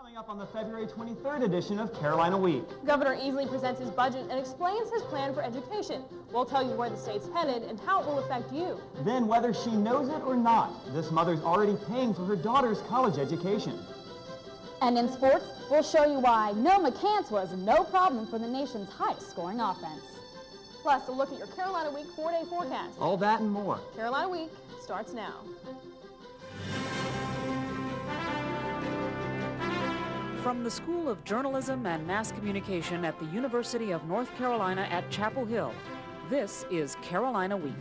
Coming up on the February 23rd edition of Carolina Week. Governor Easley presents his budget and explains his plan for education. We'll tell you where the state's headed and how it will affect you. Then, whether she knows it or not, this mother's already paying for her daughter's college education. And in sports, we'll show you why no McCants was no problem for the nation's highest-scoring offense. Plus, a look at your Carolina Week 4-day forecast. All that and more. Carolina Week starts now. From the School of Journalism and Mass Communication at the University of North Carolina at Chapel Hill, this is Carolina Week.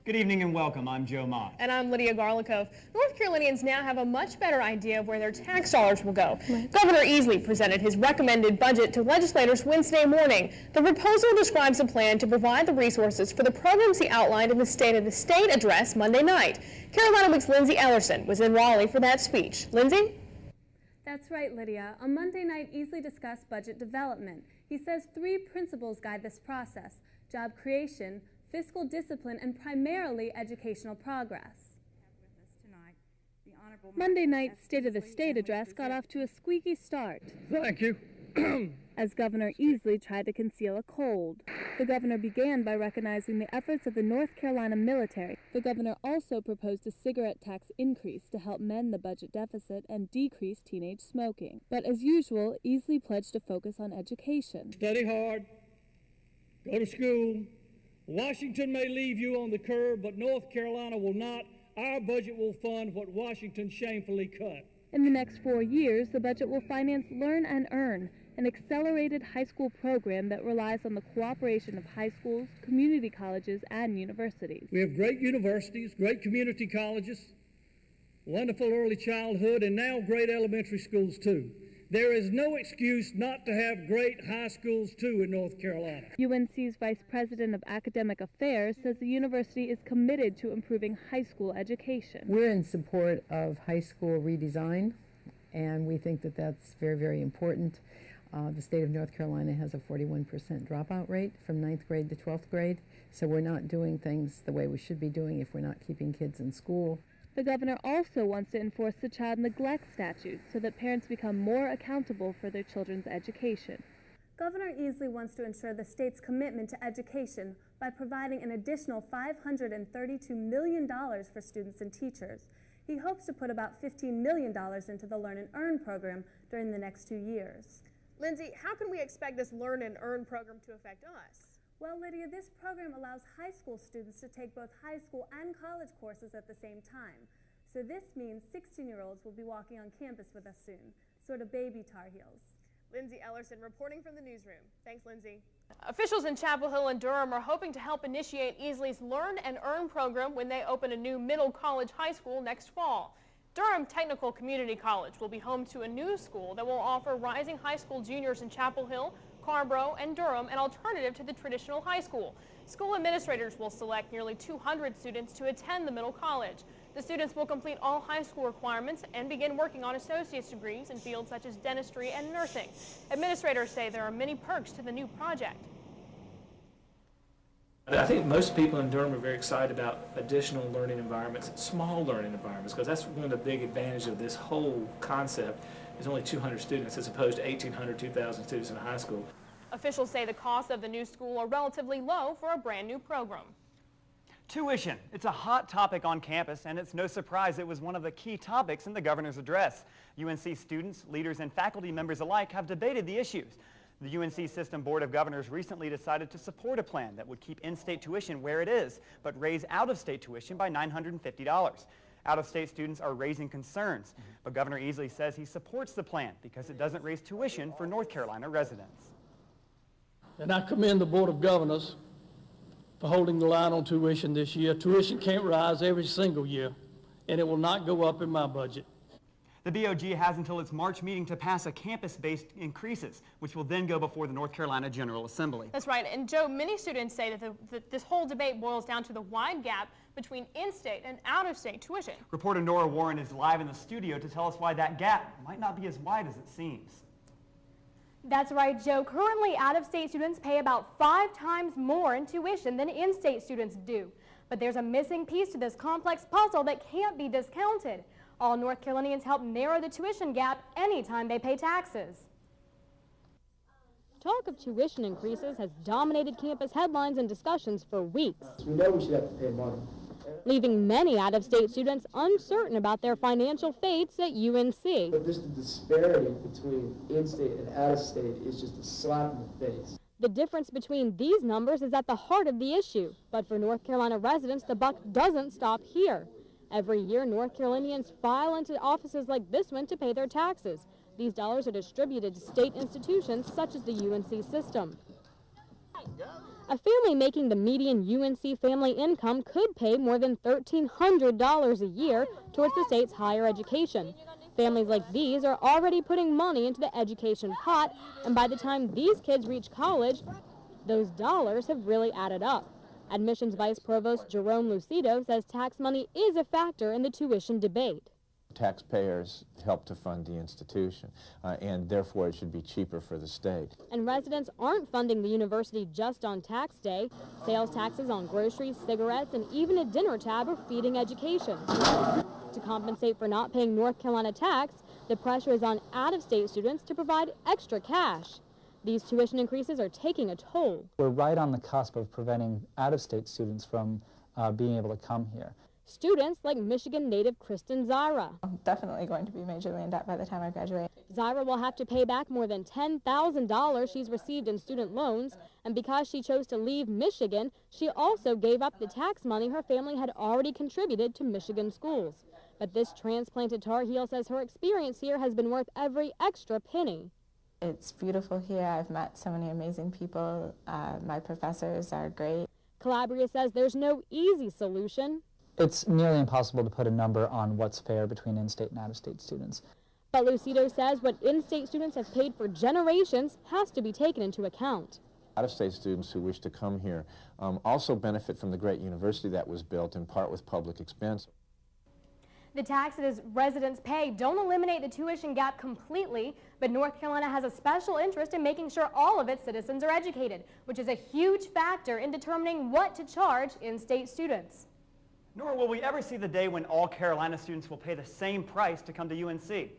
Good evening and welcome. I'm Joe Mott. And I'm Lydia Garlikoff. North Carolinians now have a much better idea of where their tax dollars will go. Governor Easley presented his recommended budget to legislators Wednesday morning. The proposal describes a plan to provide the resources for the programs he outlined in the State of the State address Monday night. Carolina Week's Lindsay Ellerson was in Raleigh for that speech. Lindsay? That's right, Lydia. On Monday night, Easley discussed budget development. He says 3 principles guide this process: job creation, fiscal discipline, and primarily educational progress. Monday night's State of the State address got off to a squeaky start. Thank you. As Governor Easley tried to conceal a cold. The governor began by recognizing the efforts of the North Carolina military. The governor also proposed a cigarette tax increase to help mend the budget deficit and decrease teenage smoking. But as usual, Easley pledged to focus on education. Study hard, go to school. Washington may leave you on the curb, but North Carolina will not. Our budget will fund what Washington shamefully cut. In the next 4 years, the budget will finance Learn and Earn, an accelerated high school program that relies on the cooperation of high schools, community colleges, and universities. We have great universities, great community colleges, wonderful early childhood, and now great elementary schools too. There is no excuse not to have great high schools too in North Carolina. UNC's Vice President of Academic Affairs says the university is committed to improving high school education. We're in support of high school redesign, and we think that that's very, very important. The state of North Carolina has a 41% dropout rate from 9th grade to 12th grade, so we're not doing things the way we should be doing if we're not keeping kids in school. The governor also wants to enforce the child neglect statute so that parents become more accountable for their children's education. Governor Easley wants to ensure the state's commitment to education by providing an additional $532 million for students and teachers. He hopes to put about $15 million into the Learn and Earn program during the next 2 years. Lindsay, how can we expect this Learn and Earn program to affect us? Well, Lydia, this program allows high school students to take both high school and college courses at the same time. So this means 16-year-olds will be walking on campus with us soon, sort of baby Tar Heels. Lindsay Ellerson reporting from the newsroom. Thanks, Lindsay. Officials in Chapel Hill and Durham are hoping to help initiate Easley's Learn and Earn program when they open a new middle college high school next fall. Durham Technical Community College will be home to a new school that will offer rising high school juniors in Chapel Hill, Carborough, and Durham an alternative to the traditional high school. School administrators will select nearly 200 students to attend the middle college. The students will complete all high school requirements and begin working on associate's degrees in fields such as dentistry and nursing. Administrators say there are many perks to the new project. I think most people in Durham are very excited about additional learning environments, small learning environments, because that's one of the big advantages of this whole concept. There's only 200 students as opposed to 1,800, 2,000 students in a high school. Officials say the costs of the new school are relatively low for a brand new program. Tuition. It's a hot topic on campus, and it's no surprise it was one of the key topics in the governor's address. UNC students, leaders, and faculty members alike have debated the issues. The UNC System Board of Governors recently decided to support a plan that would keep in-state tuition where it is, but raise out-of-state tuition by $950. Out-of-state students are raising concerns, but Governor Easley says he supports the plan because it doesn't raise tuition for North Carolina residents. And I commend the Board of Governors for holding the line on tuition this year. Tuition can't rise every single year, and it will not go up in my budget. The BOG has until its March meeting to pass a campus-based increases, which will then go before the North Carolina General Assembly. That's right. And Joe, many students say that this whole debate boils down to the wide gap between in-state and out-of-state tuition. Reporter Nora Warren is live in the studio to tell us why that gap might not be as wide as it seems. That's right, Joe. Currently, out-of-state students pay about 5 times more in tuition than in-state students do. But there's a missing piece to this complex puzzle that can't be discounted. All North Carolinians help narrow the tuition gap anytime they pay taxes. Talk of tuition increases has dominated campus headlines and discussions for weeks. We know we should have to pay money. Leaving many out-of-state students uncertain about their financial fates at UNC. But just the disparity between in-state and out-of-state is just a slap in the face. The difference between these numbers is at the heart of the issue. But for North Carolina residents, the buck doesn't stop here. Every year, North Carolinians file into offices like this one to pay their taxes. These dollars are distributed to state institutions such as the UNC system. A family making the median UNC family income could pay more than $1,300 a year towards the state's higher education. Families like these are already putting money into the education pot, and by the time these kids reach college, those dollars have really added up. Admissions Vice Provost Jerome Lucido says tax money is a factor in the tuition debate. Taxpayers help to fund the institution, and therefore it should be cheaper for the state. And residents aren't funding the university just on tax day. Sales taxes on groceries, cigarettes, and even a dinner tab are feeding education. To compensate for not paying North Carolina tax, the pressure is on out-of-state students to provide extra cash. These tuition increases are taking a toll. We're right on the cusp of preventing out-of-state students from being able to come here. Students like Michigan native Kristen Zyra. I'm definitely going to be majorly in debt by the time I graduate. Zyra will have to pay back more than $10,000 she's received in student loans, and because she chose to leave Michigan, she also gave up the tax money her family had already contributed to Michigan schools. But this transplanted Tar Heel says her experience here has been worth every extra penny. It's beautiful here. I've met so many amazing people. My professors are great. Calabria says there's no easy solution. It's nearly impossible to put a number on what's fair between in-state and out-of-state students. But Lucido says what in-state students have paid for generations has to be taken into account. Out-of-state students who wish to come here also benefit from the great university that was built in part with public expense. The taxes residents pay don't eliminate the tuition gap completely, but North Carolina has a special interest in making sure all of its citizens are educated, which is a huge factor in determining what to charge in-state students. Nor will we ever see the day when all Carolina students will pay the same price to come to UNC.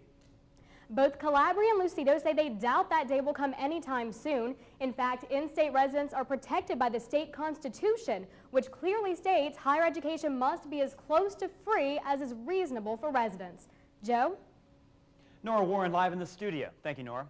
Both Calabria and Lucido say they doubt that day will come anytime soon. In fact, in-state residents are protected by the state constitution, which clearly states higher education must be as close to free as is reasonable for residents. Joe? Nora Warren live in the studio. Thank you, Nora.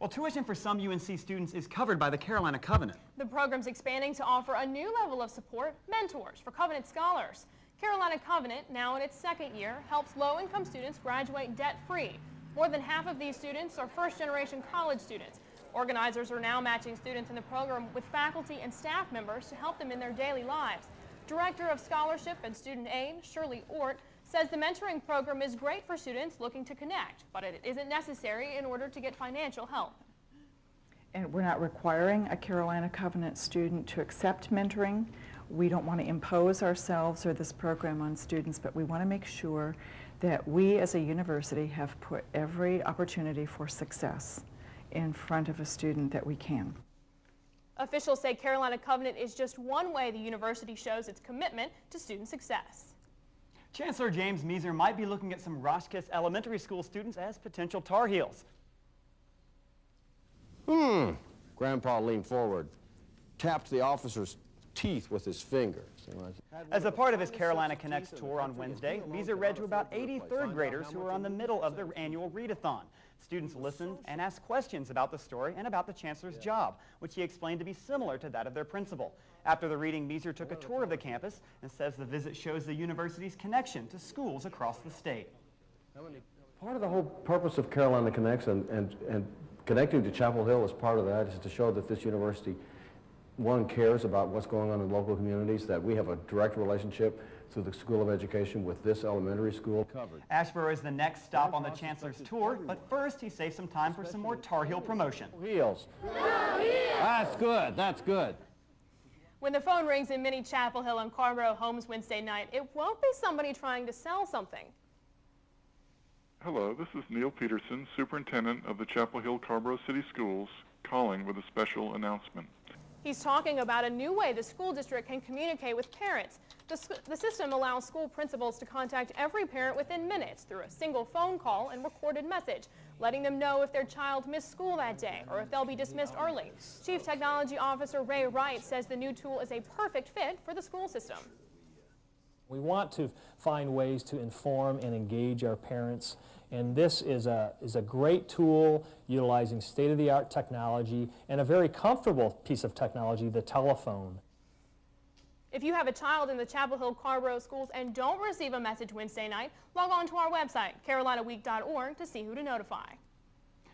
Well, tuition for some UNC students is covered by the Carolina Covenant. The program's expanding to offer a new level of support, mentors for Covenant scholars. Carolina Covenant, now in its second year, helps low-income students graduate debt-free. More than half of these students are first-generation college students. Organizers are now matching students in the program with faculty and staff members to help them in their daily lives. Director of Scholarship and Student Aid, Shirley Ort, says the mentoring program is great for students looking to connect, but it isn't necessary in order to get financial help. And we're not requiring a Carolina Covenant student to accept mentoring. We don't want to impose ourselves or this program on students, but we want to make sure that we as a university have put every opportunity for success in front of a student that we can. Officials say Carolina Covenant is just one way the university shows its commitment to student success. Chancellor James Measer might be looking at some Roscus Elementary School students as potential Tar Heels. Grandpa leaned forward, tapped the officer's teeth with his finger. As a part of his Carolina Connects tour on Wednesday, Measer read to about 80 third graders who were on the middle of their annual readathon. Students listened and asked questions about the story and about the chancellor's job, which he explained to be similar to that of their principal. After the reading, Measer took a tour of the campus and says the visit shows the university's connection to schools across the state. Part of the whole purpose of Carolina Connects and connecting to Chapel Hill as part of that is to show that this university, one, cares about what's going on in local communities, that we have a direct relationship through the School of Education with this elementary school covered. Asheboro is the next stop on the Chancellor's tour, but first he saves some time for some more Tar Heel promotion. Heels. That's good, that's good. When the phone rings in many Chapel Hill and Carrboro homes Wednesday night, it won't be somebody trying to sell something. Hello, this is Neil Peterson, Superintendent of the Chapel Hill Carrboro City Schools, calling with a special announcement. He's talking about a new way the school district can communicate with parents. The system allows school principals to contact every parent within minutes through a single phone call and recorded message, letting them know if their child missed school that day or if they'll be dismissed early. Chief Technology Officer Ray Wright says the new tool is a perfect fit for the school system. We want to find ways to inform and engage our parents, and this is a great tool utilizing state-of-the-art technology and a very comfortable piece of technology, the telephone. If you have a child in the Chapel Hill Carrboro schools and don't receive a message Wednesday night, log on to our website, carolinaweek.org, to see who to notify.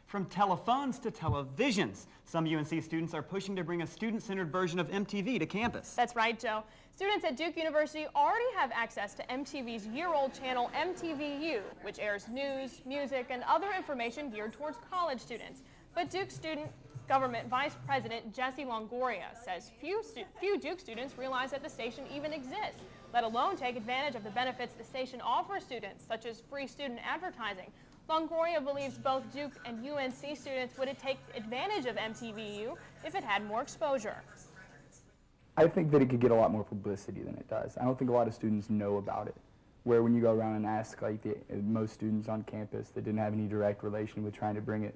From telephones to televisions, some UNC students are pushing to bring a student-centered version of MTV to campus. That's right, Joe. Students at Duke University already have access to MTV's year-old channel MTVU, which airs news, music, and other information geared towards college students. But Duke Student Government Vice President Jesse Longoria says few Duke students realize that the station even exists, let alone take advantage of the benefits the station offers students, such as free student advertising. Longoria believes both Duke and UNC students would take advantage of MTVU if it had more exposure. I think that it could get a lot more publicity than it does. I don't think a lot of students know about it. Where when you go around and ask like most students on campus that didn't have any direct relation with trying to bring it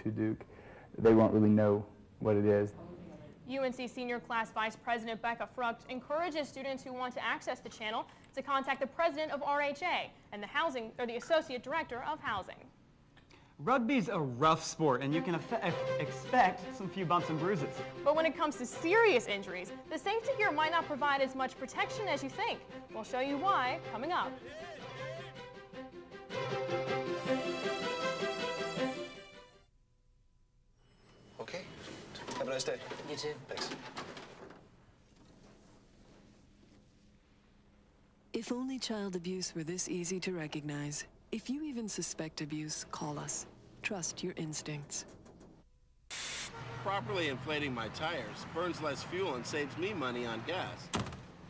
to Duke, they won't really know what it is. UNC Senior Class Vice President Becca Frucht encourages students who want to access the channel to contact the president of RHA and the Associate Director of Housing. Rugby's a rough sport, and you can expect some few bumps and bruises. But when it comes to serious injuries, the safety gear might not provide as much protection as you think. We'll show you why coming up. Okay. Have a nice day. You too. Thanks. If only child abuse were this easy to recognize. If you even suspect abuse, call us. Trust your instincts. Properly inflating my tires burns less fuel and saves me money on gas.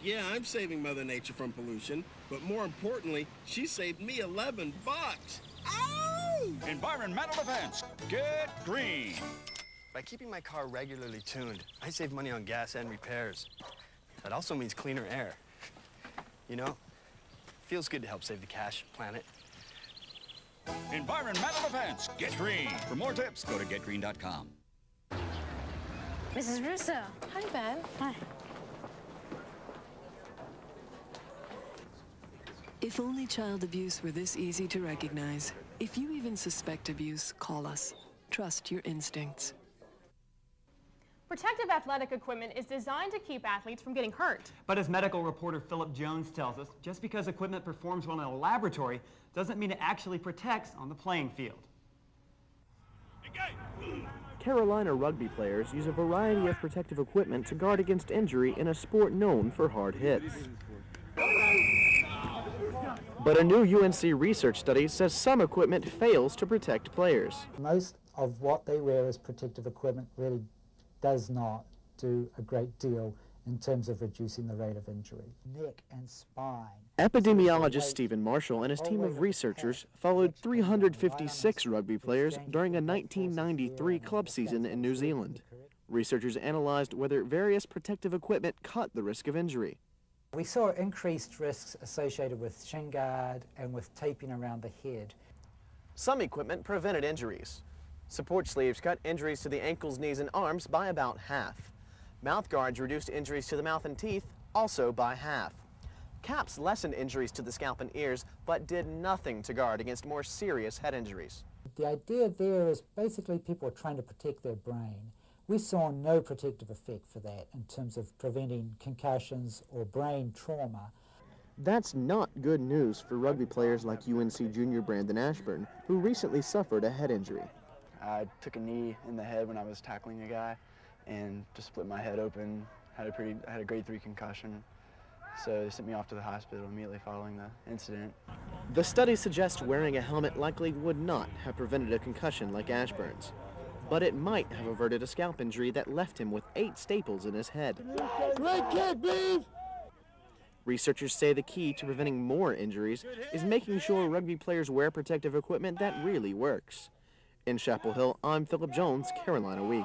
Yeah, I'm saving Mother Nature from pollution, but more importantly, she saved me $11. Ow! Environmental defense. Get green. By keeping my car regularly tuned, I save money on gas and repairs. That also means cleaner air. You know, feels good to help save the cash, planet. Environmental defense. Get green. For more tips, go to getgreen.com. Mrs. Russo. Hi, Ben. Hi. If only child abuse were this easy to recognize. If you even suspect abuse, call us. Trust your instincts. Protective athletic equipment is designed to keep athletes from getting hurt. But as medical reporter Philip Jones tells us, just because equipment performs well in a laboratory doesn't mean it actually protects on the playing field. Carolina rugby players use a variety of protective equipment to guard against injury in a sport known for hard hits. But a new UNC research study says some equipment fails to protect players. Most of what they wear as protective equipment really does not do a great deal in terms of reducing the rate of injury. Neck and spine. Epidemiologist Stephen Marshall and his team of researchers followed 356 rugby players during a 1993 club season in New Zealand. Researchers analyzed whether various protective equipment cut the risk of injury. We saw increased risks associated with shin guard and with taping around the head. Some equipment prevented injuries. Support sleeves cut injuries to the ankles, knees, and arms by about half. Mouth guards reduced injuries to the mouth and teeth, also by half. Caps lessened injuries to the scalp and ears, but did nothing to guard against more serious head injuries. The idea there is basically people are trying to protect their brain. We saw no protective effect for that in terms of preventing concussions or brain trauma. That's not good news for rugby players like UNC junior Brandon Ashburn, who recently suffered a head injury. I took a knee in the head when I was tackling a guy and just split my head open. Had a grade 3 concussion. So they sent me off to the hospital immediately following the incident. The study suggests wearing a helmet likely would not have prevented a concussion like Ashburn's, but it might have averted a scalp injury that left him with 8 staples in his head. Great kick, Beef! Researchers say the key to preventing more injuries is making sure rugby players wear protective equipment that really works. In Chapel Hill, I'm Philip Jones, Carolina Week.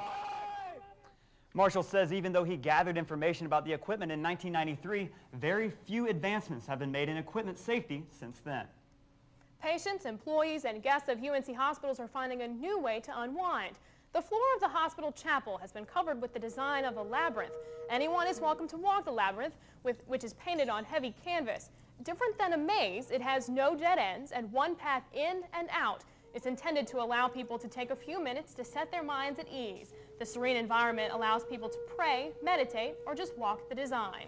Marshall says even though he gathered information about the equipment in 1993, very few advancements have been made in equipment safety since then. Patients, employees, and guests of UNC hospitals are finding a new way to unwind. The floor of the hospital chapel has been covered with the design of a labyrinth. Anyone is welcome to walk the labyrinth, which is painted on heavy canvas. Different than a maze, it has no dead ends and one path in and out. It's intended to allow people to take a few minutes to set their minds at ease. The serene environment allows people to pray, meditate, or just walk the design.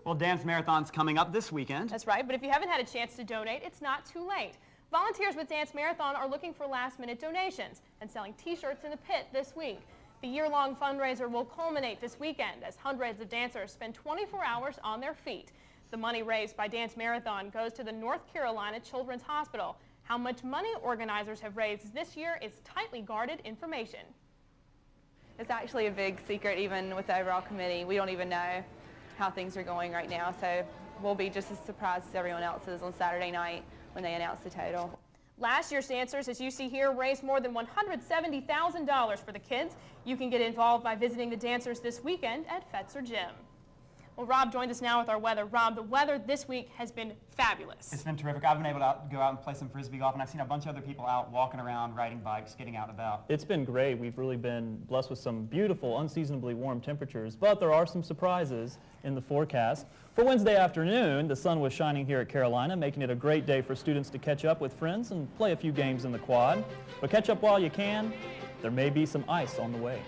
Well, Dance Marathon's coming up this weekend. That's right, but if you haven't had a chance to donate, it's not too late. Volunteers with Dance Marathon are looking for last-minute donations and selling t-shirts in the pit this week. The year-long fundraiser will culminate this weekend as hundreds of dancers spend 24 hours on their feet. The money raised by Dance Marathon goes to the North Carolina Children's Hospital. How much money organizers have raised this year is tightly guarded information. It's actually a big secret even with the overall committee. We don't even know how things are going right now, so we'll be just as surprised as everyone else is on Saturday night when they announce the total. Last year's dancers, as you see here, raised more than $170,000 for the kids. You can get involved by visiting the dancers this weekend at Fetzer Gym. Well, Rob joined us now with our weather. Rob, the weather this week has been fabulous. It's been terrific. I've been able to go out and play some Frisbee golf, and I've seen a bunch of other people out walking around, riding bikes, getting out and about. It's been great. We've really been blessed with some beautiful, unseasonably warm temperatures, but there are some surprises in the forecast. For Wednesday afternoon, the sun was shining here at Carolina, making it a great day for students to catch up with friends and play a few games in the quad. But catch up while you can. There may be some ice on the way.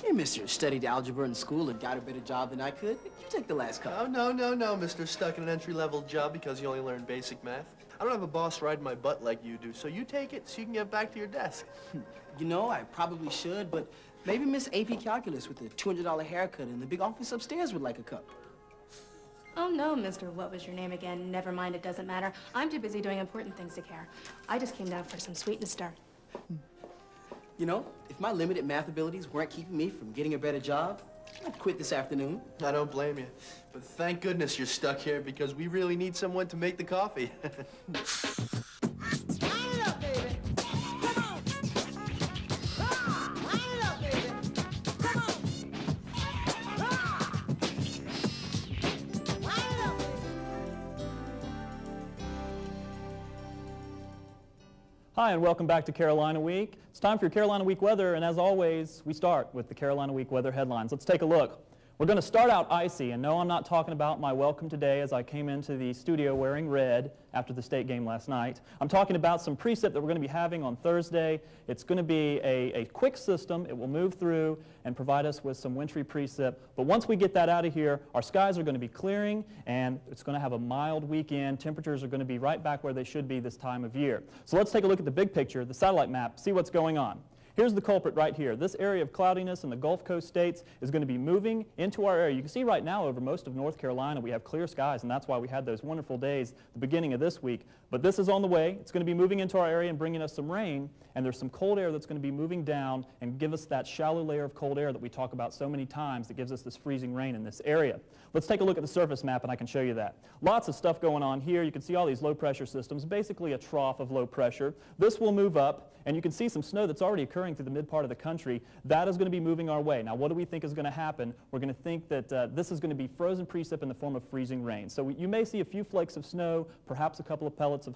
Hey, mister, studied algebra in school and got a better job than I could. You take the last couple. Oh, no, mister. Stuck in an entry-level job because you only learned basic math. I don't have a boss riding my butt like you do, so you take it so you can get back to your desk. You know, I probably should, but maybe Miss AP Calculus with the $200 haircut in the big office upstairs would like a cup. Oh, no, Mr. What was your name again? Never mind, it doesn't matter. I'm too busy doing important things to care. I just came down for some sweet and star. You know, if my limited math abilities weren't keeping me from getting a better job, I'd quit this afternoon. I don't blame you. But thank goodness you're stuck here because we really need someone to make the coffee. Hi, and welcome back to Carolina Week. It's time for your Carolina Week weather, and as always, we start with the Carolina Week weather headlines. Let's take a look. We're going to start out icy, and no, I'm not talking about my welcome today as I came into the studio wearing red after the state game last night. I'm talking about some precip that we're going to be having on Thursday. It's going to be a quick system. It will move through and provide us with some wintry precip. But once we get that out of here, our skies are going to be clearing, and it's going to have a mild weekend. Temperatures are going to be right back where they should be this time of year. So let's take a look at the big picture, the satellite map, see what's going on. Here's the culprit right here. This area of cloudiness in the Gulf Coast states is going to be moving into our area. You can see right now over most of North Carolina we have clear skies, and that's why we had those wonderful days at the beginning of this week. But this is on the way. It's going to be moving into our area and bringing us some rain, and there's some cold air that's going to be moving down and give us that shallow layer of cold air that we talk about so many times that gives us this freezing rain in this area. Let's take a look at the surface map, and I can show you that. Lots of stuff going on here. You can see all these low pressure systems, basically a trough of low pressure. This will move up, and you can see some snow that's already occurring through the mid part of the country. That is going to be moving our way. Now, what do we think is going to happen? We're going to think that this is going to be frozen precip in the form of freezing rain. So you may see a few flakes of snow, perhaps a couple of pellets of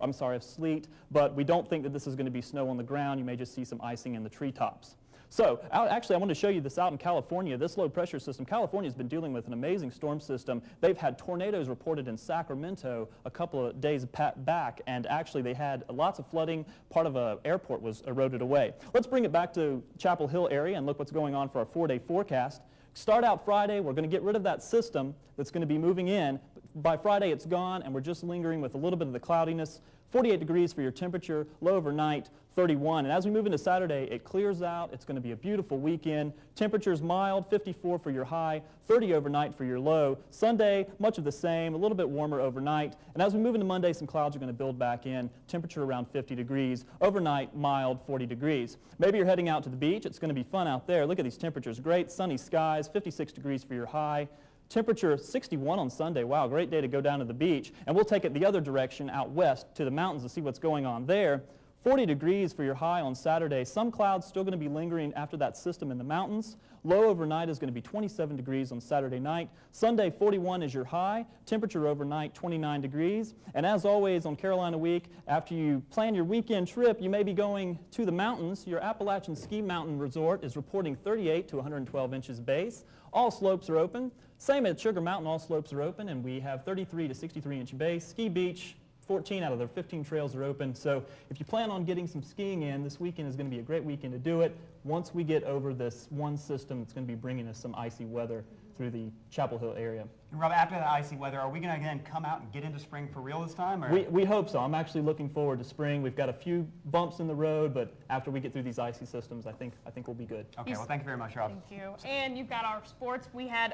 of sleet, but we don't think that this is going to be snow on the ground. You may just see some icing in the treetops. So, actually, I want to show you this out in California. This low pressure system, California's been dealing with an amazing storm system. They've had tornadoes reported in Sacramento a couple of days back, and actually they had lots of flooding. Part of an airport was eroded away. Let's bring it back to Chapel Hill area and look what's going on for our 4-day forecast. Start out Friday, we're going to get rid of that system that's going to be moving in. by Friday it's gone, and we're just lingering with a little bit of the cloudiness. 48 degrees for your temperature, low overnight, 31. And as we move into Saturday, it clears out. It's going to be a beautiful weekend. Temperatures mild, 54 for your high, 30 overnight for your low. Sunday, much of the same, a little bit warmer overnight. And as we move into Monday, some clouds are going to build back in. Temperature around 50 degrees. Overnight, mild, 40 degrees. Maybe you're heading out to the beach. It's going to be fun out there. Look at these temperatures. Great sunny skies, 56 degrees for your high. Temperature 61 on Sunday. Wow, great day to go down to the beach. And we'll take it the other direction out west to the mountains to see what's going on there. 40 degrees for your high on Saturday. Some clouds still going to be lingering after that system in the mountains. Low overnight is going to be 27 degrees on Saturday night. Sunday, 41 is your high. Temperature overnight, 29 degrees. And as always on Carolina Week, after you plan your weekend trip, you may be going to the mountains. Your Appalachian Ski Mountain Resort is reporting 38 to 112 inches base. All slopes are open. Same at Sugar Mountain, all slopes are open, and we have 33 to 63 inch base. Ski Beach, 14 out of their 15 trails are open. So if you plan on getting some skiing in, this weekend is going to be a great weekend to do it. Once we get over this one system, it's going to be bringing us some icy weather through the Chapel Hill area. And Rob, after that icy weather, are we going to again come out and get into spring for real this time? Or? We hope so. I'm actually looking forward to spring. We've got a few bumps in the road, but after we get through these icy systems, I think we'll be good. Okay, well, thank you very much, Rob. Thank you. And you've got our sports. We had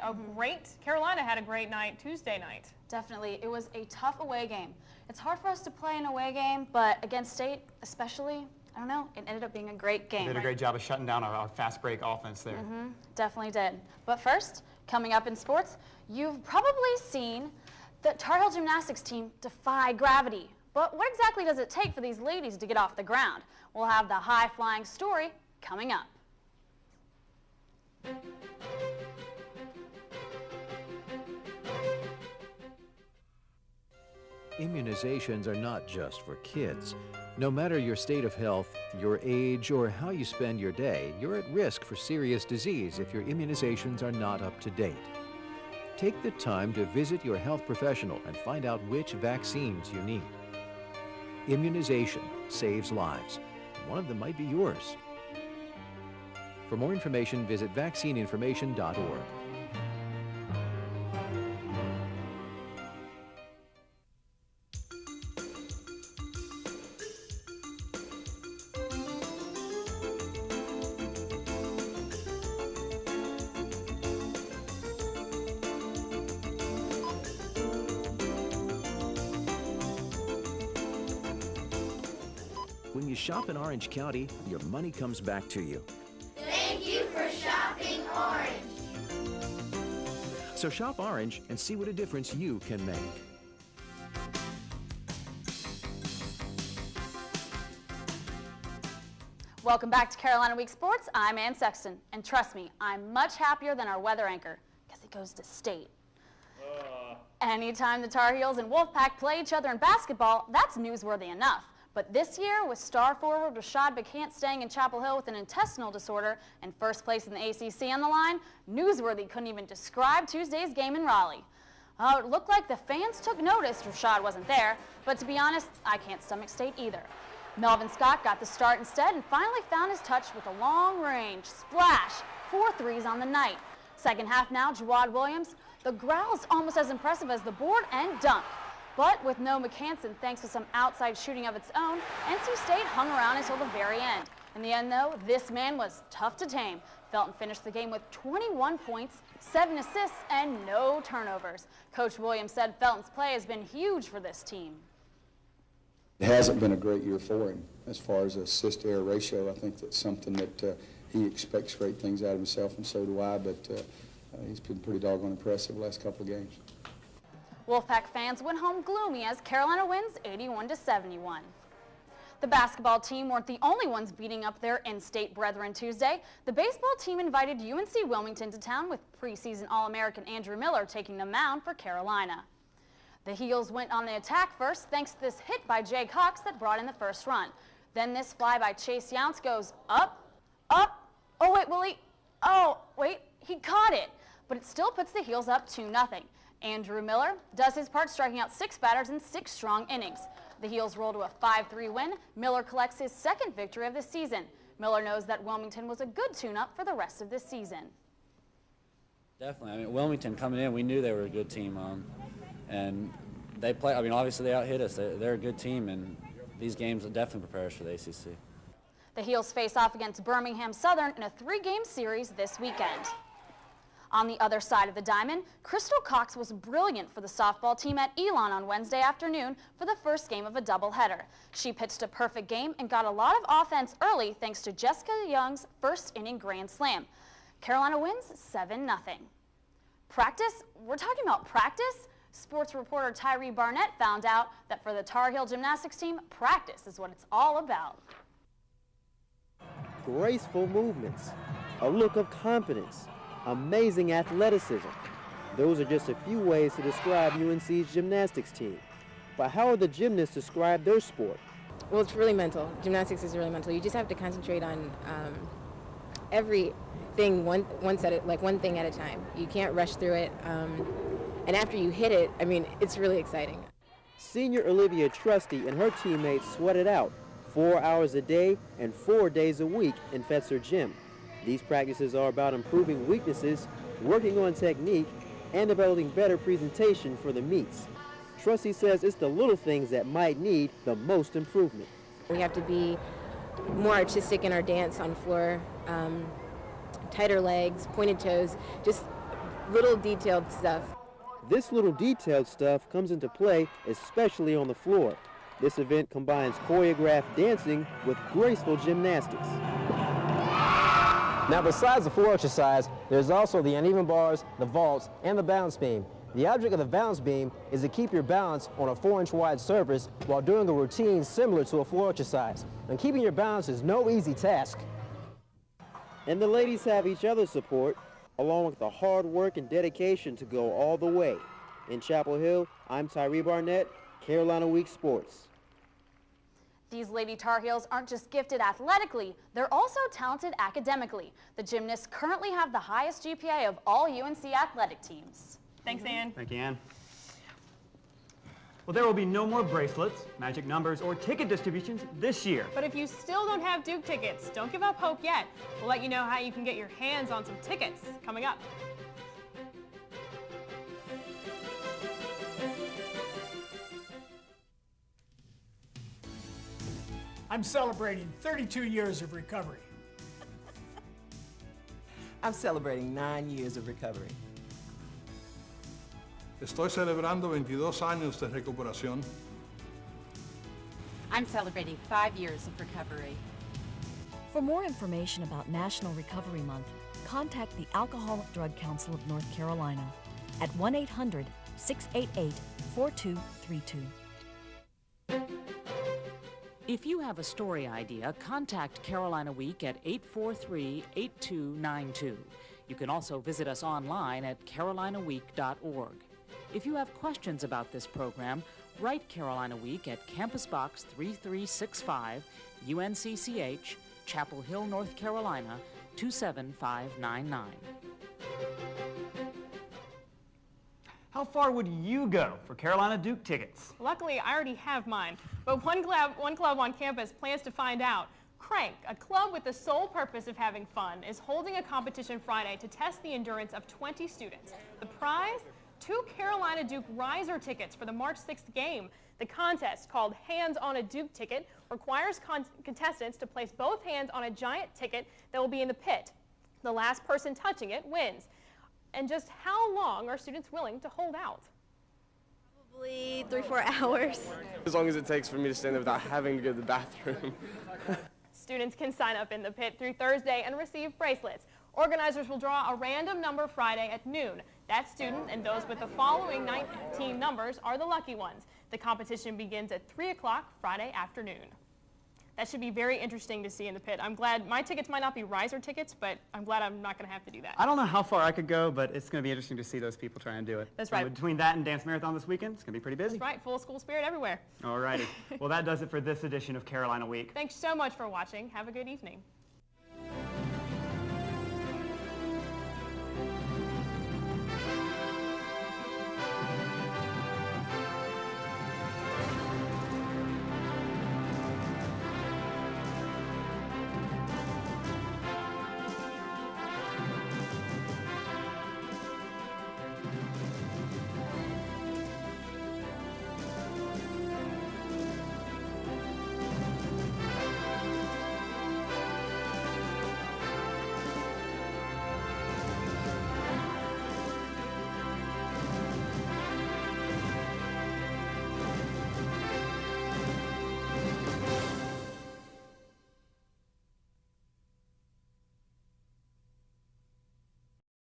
Carolina had a great night Tuesday night. Definitely. It was a tough away game. It's hard for us to play an away game, but against State especially, I don't know, it ended up being a great game. You did a great job of shutting down our fast break offense there. Definitely did. But first, coming up in sports, you've probably seen the Tar Heel gymnastics team defy gravity. But what exactly does it take for these ladies to get off the ground? We'll have the high-flying story coming up. Immunizations are not just for kids. No matter your state of health, your age, or how you spend your day, you're at risk for serious disease if your immunizations are not up to date. Take the time to visit your health professional and find out which vaccines you need. Immunization saves lives. One of them might be yours. For more information, visit vaccineinformation.org. When you shop in Orange County, your money comes back to you. Thank you for shopping Orange. So shop Orange and see what a difference you can make. Welcome back to Carolina Week Sports. I'm Ann Sexton, and trust me, I'm much happier than our weather anchor because it goes to State. Anytime the Tar Heels and Wolfpack play each other in basketball, that's newsworthy enough. But this year, with star forward Rashad Bacant staying in Chapel Hill with an intestinal disorder and first place in the ACC on the line, Newsworthy couldn't even describe Tuesday's game in Raleigh. Oh, it looked like the fans took notice Rashad wasn't there, but to be honest, I can't stomach State either. Melvin Scott got the start instead and finally found his touch with a long-range splash, 4 threes on the night. Second half now, Jawad Williams. The growl's almost as impressive as the board and dunk. But with no McCanson, thanks to some outside shooting of its own, NC State hung around until the very end. In the end, though, this man was tough to tame. Felton finished the game with 21 points, 7 assists, and no turnovers. Coach Williams said Felton's play has been huge for this team. It hasn't been a great year for him as far as assist-error ratio. I think that's something that he expects great things out of himself, and so do I, but he's been pretty doggone impressive the last couple of games. Wolfpack fans went home gloomy as Carolina wins 81-71. The basketball team weren't the only ones beating up their in-state brethren Tuesday. The baseball team invited UNC Wilmington to town with preseason All-American Andrew Miller taking the mound for Carolina. The Heels went on the attack first thanks to this hit by Jay Cox that brought in the first run. Then this fly by Chase Younts goes up, up, oh wait, he caught it, but it still puts the Heels up 2-0. Andrew Miller does his part, striking out 6 batters in 6 strong innings. The Heels roll to a 5-3 win. Miller collects his second victory of the season. Miller knows that Wilmington was a good tune-up for the rest of this season. Definitely. I mean, Wilmington coming in, we knew they were a good team. and they play. I mean, obviously they out-hit us. They're a good team, and these games definitely prepare us for the ACC. The Heels face off against Birmingham Southern in a 3-game series this weekend. On the other side of the diamond, Crystal Cox was brilliant for the softball team at Elon on Wednesday afternoon for the first game of a doubleheader. She pitched a perfect game and got a lot of offense early thanks to Jessica Young's first inning grand slam. Carolina wins 7-0. Practice? We're talking about practice? Sports reporter Tyree Barnett found out that for the Tar Heel gymnastics team, practice is what it's all about. Graceful movements, a look of confidence, amazing athleticism. Those are just a few ways to describe UNC's gymnastics team. But how are the gymnasts describe their sport? Well, it's really mental. Gymnastics is really mental. You just have to concentrate on everything one thing at a time. You can't rush through it. And after you hit it, I mean, it's really exciting. Senior Olivia Trusty and her teammates sweat it out 4 hours a day and 4 days a week in Fetzer Gym. These practices are about improving weaknesses, working on technique, and developing better presentation for the meets. Trusty says it's the little things that might need the most improvement. We have to be more artistic in our dance on floor, tighter legs, pointed toes, just little detailed stuff. This little detailed stuff comes into play, especially on the floor. This event combines choreographed dancing with graceful gymnastics. Now, besides the floor exercise, there's also the uneven bars, the vaults, and the balance beam. The object of the balance beam is to keep your balance on a 4-inch wide surface while doing a routine similar to a floor exercise. And keeping your balance is no easy task. And the ladies have each other's support, along with the hard work and dedication to go all the way. In Chapel Hill, I'm Tyree Barnett, Carolina Week Sports. These Lady Tar Heels aren't just gifted athletically, they're also talented academically. The gymnasts currently have the highest GPA of all UNC athletic teams. Thanks, Ann. Thank you, Ann. Well, there will be no more bracelets, magic numbers, or ticket distributions this year. But if you still don't have Duke tickets, don't give up hope yet. We'll let you know how you can get your hands on some tickets coming up. I'm celebrating 32 years of recovery. I'm celebrating 9 years of recovery. Estoy celebrando 22 años de recuperación. I'm celebrating 5 years of recovery. For more information about National Recovery Month, contact the Alcoholic Drug Council of North Carolina at 1-800-688-4232. If you have a story idea, contact Carolina Week at 843-8292. You can also visit us online at carolinaweek.org. If you have questions about this program, write Carolina Week at Campus Box 3365, UNCCH, Chapel Hill, North Carolina, 27599. How far would you go for Carolina Duke tickets? Luckily, I already have mine, but one club on campus plans to find out. Crank, a club with the sole purpose of having fun, is holding a competition Friday to test the endurance of 20 students. The prize? 2 Carolina Duke riser tickets for the March 6th game. The contest, called Hands on a Duke Ticket, requires contestants to place both hands on a giant ticket that will be in the pit. The last person touching it wins. And just how long are students willing to hold out? Probably 3-4 hours. As long as it takes for me to stand there without having to go to the bathroom. Students can sign up in the pit through Thursday and receive bracelets. Organizers will draw a random number Friday at noon. That student and those with the following 19 numbers are the lucky ones. The competition begins at 3 o'clock Friday afternoon. That should be very interesting to see in the pit. I'm glad my tickets might not be riser tickets, but I'm glad I'm not going to have to do that. I don't know how far I could go, but it's going to be interesting to see those people trying to do it. That's right. Between that and Dance Marathon this weekend, it's going to be pretty busy. That's right. Full school spirit everywhere. All righty. Well, that does it for this edition of Carolina Week. Thanks so much for watching. Have a good evening.